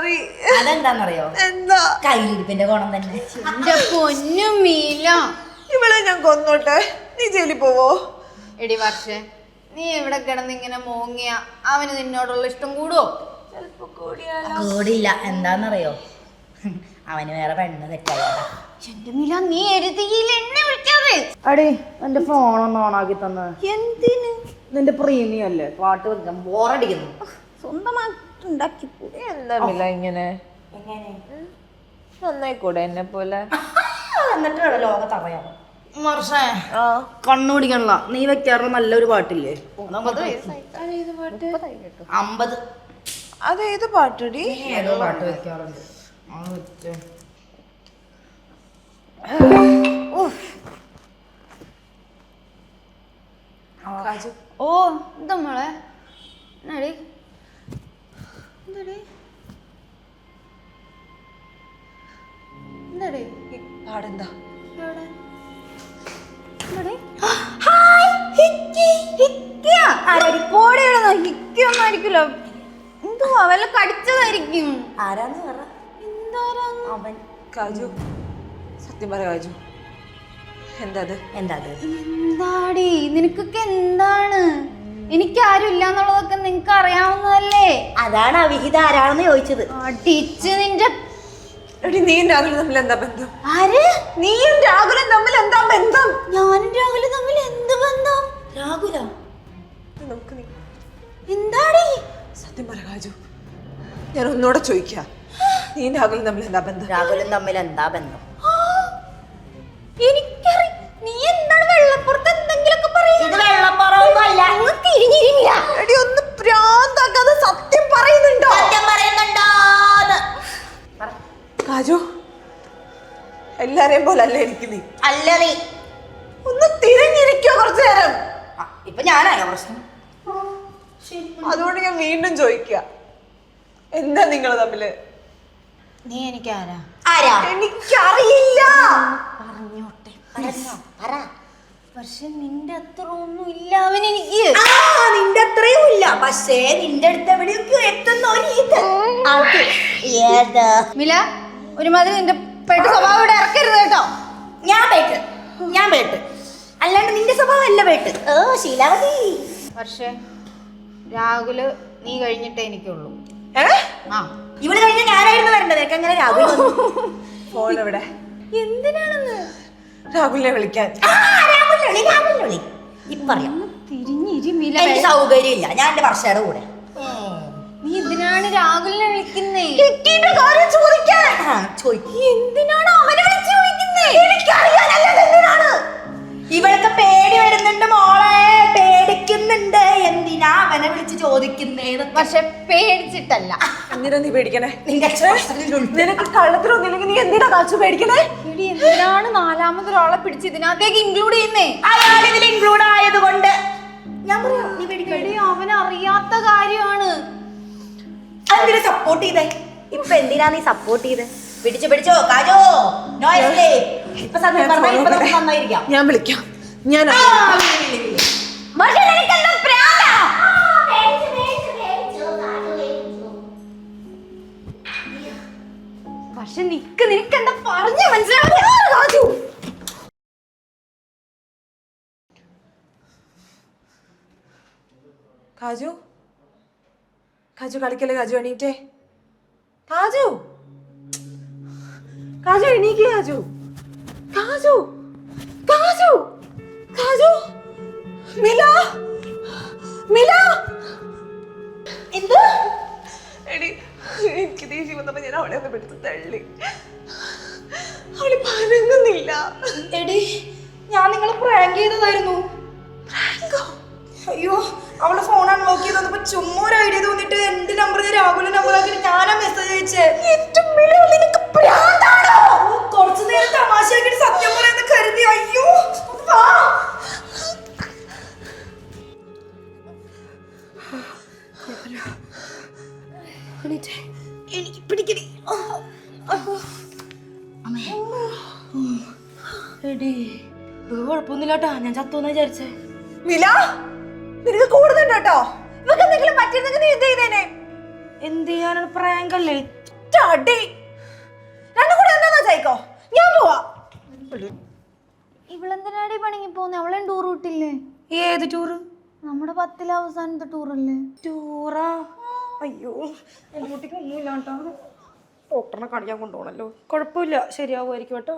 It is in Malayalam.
മാറി. അതെന്താന്നറിയോ? എന്താ? കയ്യിലിരിപ്പിന്റെ ഗുണം തന്നെ. എന്റെ പൊന്നും മീല, ഇവളെ ഞാൻ കൊന്നോട്ടെ, നീ ജയിലിൽ പോവോ? എടി വർഷേ, നീ എവിടെ കിടന്ന് ഇങ്ങനെ മോങ്ങിയ അവന് നിന്നോടുള്ള ഇഷ്ടം കൂടുവോ? കൂടില്ല. എന്താന്നറിയോ, അവന് വേറെ പെണ്ണ് തെറ്റായതാ. എന്റെ മീല, നീ എരുതിയിൽ എന്നെ വിളിക്കാതെ. അടി എന്റെ ഫോണൊന്ന് ഓണാക്കി തന്ന. എന്തിന്? നിന്റെ പ്രീമിയം അല്ലേ, പാട്ട് വെക്കാൻ ബോറടിക്കുന്നു. സ്വന്തമായിട്ടുണ്ടാക്കി എന്താ മില ഇങ്ങനെ? നന്നായിക്കൂടെ എന്നെ പോലെ? എന്നിട്ട് ലോകത്തറിയാം. വർഷേ, കണ്ണുപിടിക്കണല്ല. നീ വെക്കാറുള്ള നല്ലൊരു പാട്ടില്ലേ? 50. അതേത് പാട്ടടി? ഏതോ പാട്ട് വെക്കാറുണ്ട്. ഓ എന്താ മോളെ? എന്നടി എന്തടി എന്തടി പാടെന്താ? എവിടെ എന്തടി? ഹിക്കൊന്നും ആയിരിക്കില്ല. എന്തുവാ വല്ല കടിച്ചതായിരിക്കും. ആരാന്ന് പറ. എന്താരാന്ന്? അവൻ. കാജു, സത്യം പറ കാജു, എന്താ എന്താടി നിനക്കൊക്കെ എന്താണ്? എനിക്കാരും ഇല്ല എന്നുള്ളതൊക്കെ നിനക്ക് അറിയാവുന്നതല്ലേ. അതാണ് അവിഹിത ആരാണെന്ന് ചോദിച്ചത്. അടിച്ച് നിന്റെ. നീയും രാഹുലും തമ്മിൽ എന്താ ബന്ധം? ആര്? നീയും രാഹുലും തമ്മിൽ എന്താ ബന്ധം? ഞാനും രാഹുലും തമ്മിൽ എന്ത് ബന്ധം? രാഹുല നമുക്ക് എന്താടി? സത്യം പറ കാജു, ഞാൻ ഒന്നുകൂടെ ചോദിക്കാം, നീയും രാഹുലും തമ്മിൽ എന്താ ബന്ധം? രാഹുലും തമ്മിൽ എന്താ ബന്ധം? എനിക്കറിയാം. നീ എന്താണ് വെള്ളപ്പുറത്ത് എന്തെങ്കിലുമൊക്കെ പറയുന്നത്? വെള്ളപ്പുറമൊന്നുമല്ല. എടി ഒന്ന് ഭ്രാന്താക്കാതെ സത്യം പറയുന്നുണ്ടോ? കാജു, എല്ലാരെയും പോലെ അല്ല എനിക്ക് നീ. അല്ല നീ ഒന്ന് തിരിഞ്ഞിരിക്കോ കുറച്ചു നേരം. ഇപ്പൊ ഞാനായോ പ്രശ്നം? അതുകൊണ്ട് ഞാൻ വീണ്ടും ചോദിക്ക, എന്താ നിങ്ങൾ തമ്മില്? നീ എനിക്കാരാ? ആരാ? എനിക്കറിയില്ല. പറഞ്ഞോട്ടെ. പറ. പക്ഷെ നിന്റെ അത്ര ഒന്നും ഇല്ല അവൻ എനിക്ക്. നിന്റെ അത്രയും ഇല്ല, പക്ഷേ നിന്റെ അടുത്ത് എവിടെയൊക്കെ എത്തുന്ന ഒരു ഇത്. മില, ഒരുമാതിരി നിന്റെ പെട്ട് സ്വഭാവം ഇവിടെ ഇറക്കരുത് കേട്ടോ. ഞാൻ പേട്ട് അല്ലാണ്ട് നിന്റെ സ്വഭാവം അല്ല പേട്ട്. ശീലാവതി. പക്ഷേ രാഹുല് നീ കഴിഞ്ഞിട്ടേ എനിക്കുള്ളൂ. ഇവിടെ കഴിഞ്ഞ ഞാനായിരുന്നു വരേണ്ടത്. അങ്ങനെ രാഹുൽ ഫോൺ എവിടെ? എന്തിനാണെന്ന്? രാഹുലിനെ വിളിക്കാൻ. ഇപ്പറിയാം. തിരിഞ്ഞിരി മില. എനിക്ക് സൗകര്യം ഇല്ല, ഞാൻ എന്റെ വർഷയുടെ കൂടെ. നീ എന്തിനാണ് രാഹുലിനെ വിളിക്കുന്നേ? എന്തിനാണ് അവനെ വിളിച്ച് ചോദിക്കുന്നേ? ഇവൾക്ക് പേടി വരുന്നുണ്ട് മോളെ, പേടിക്കുന്നുണ്ട്. എന്തിനാ അവനെ വിളിച്ച് ചോദിക്കുന്നേ? പക്ഷെ പേടിച്ചിട്ടല്ല. എന്തിനാ നീ പേടിക്കണേ? നിന്റെ നിനക്ക് കള്ളത്തിലൊന്നില്ലെങ്കിൽ നീ എന്തിനാ കാച്ചു പേടിക്കണേ? എന്തിനാണ് നാലാമതൊരാളെ പിടിച്ച് ഇതിനകത്തേക്ക് ഇൻക്ലൂഡ് ചെയ്യുന്നേ? അയാൾ ഇതിൽ ഇൻക്ലൂഡ് ആയതുകൊണ്ട് ഞാൻ പറയാം, നീ പേടിക്കടി. അവനറിയാത്ത കാര്യമാണ്. എന്തിനാ സപ്പോർട്ട് ചെയ്തേ? ഇപ്പൊ എന്തിനാ നീ സപ്പോർട്ട് ചെയ്ത്? പിടിച്ചോ കാജോ. No escape. ഇപ്പൊ സത്യം പറഞ്ഞാൽ ഇപ്പൊ നമുക്ക് നന്നായിരിക്കാം. ഞാൻ വിളിക്കാം. ഞാൻ പക്ഷെ നിനക്ക് എന്താ പറഞ്ഞ മനസ്സിലാവില്ല. കാജു, കാജു കളിക്കല്ലേ കാജു, എണീറ്റേ. കാജു, കാജു എണീക്ക്. കാജു, കാജു, കാജു, കാജു. മില, മില. എന്ത്? എടി എനിക്ക് ദേഷ്യം വന്നപ്പോ ഞാൻ അവളെ ഒന്ന് പിടിച്ച് തള്ളി. അവള് പരങ്ങുന്നില്ല. എടി, ഞാൻ നിങ്ങളെ പ്രാങ്ക് ചെയ്തതായിരുന്നു. പ്രാങ്കോ? അയ്യോ, അവളെ ഫോൺ അൺലോക്ക് ചെയ്ത് വന്നപ്പോ ചുമ്മാ ഒരു ഐഡിയ തോന്നിട്ട് എന്റെ നമ്പർ രാഹുലിന്റെ നമ്പർ ആക്കിട്ട് ഞാനാ മെസ്സേജ് അയച്ചേ. കുറച്ചു നേരം തമാശയാക്കിട്ട് സത്യം പറയുന്ന കരുതി. അയ്യോ എനിക്ക് പിടിക്കടി. എടി കുഴപ്പമൊന്നുമില്ലാട്ടാ, ഞാൻ ചത്തോന്ന് വിചാരിച്ചേ. മില, നിനക്ക് കൂടുതലുണ്ട് കേട്ടോ. ഇവക്ക് എന്തെങ്കിലും പറ്റിയിരുന്നെങ്കിൽ നീ എന്ത് ചെയ്തേനെ? എന്ത് ചെയ്യാനാണ്? പ്രാങ്ക് അല്ലേ? ഒറ്റ അടി. രണ്ടും കൂടി എന്താ ചോദിക്കോ, ഞാൻ പോവാ. ഇവളെന്തിനാടി പണിങ്ങി പോന്നെ? അവളെ ടൂർ വിട്ടില്ലേ? ഏത് ടൂറ്? നമ്മുടെ 10ലെ അവസാനത്തെ ടൂറല്ലേ? ടൂറാ? അയ്യോ, എൻ്റെ കുട്ടിക്ക് ഒന്നുമില്ല കേട്ടോ. ഡോക്ടറിനെ കാണിക്കാൻ കൊണ്ടുപോകണല്ലോ. കുഴപ്പമില്ല, ശരിയാവുമായിരിക്കും കേട്ടോ.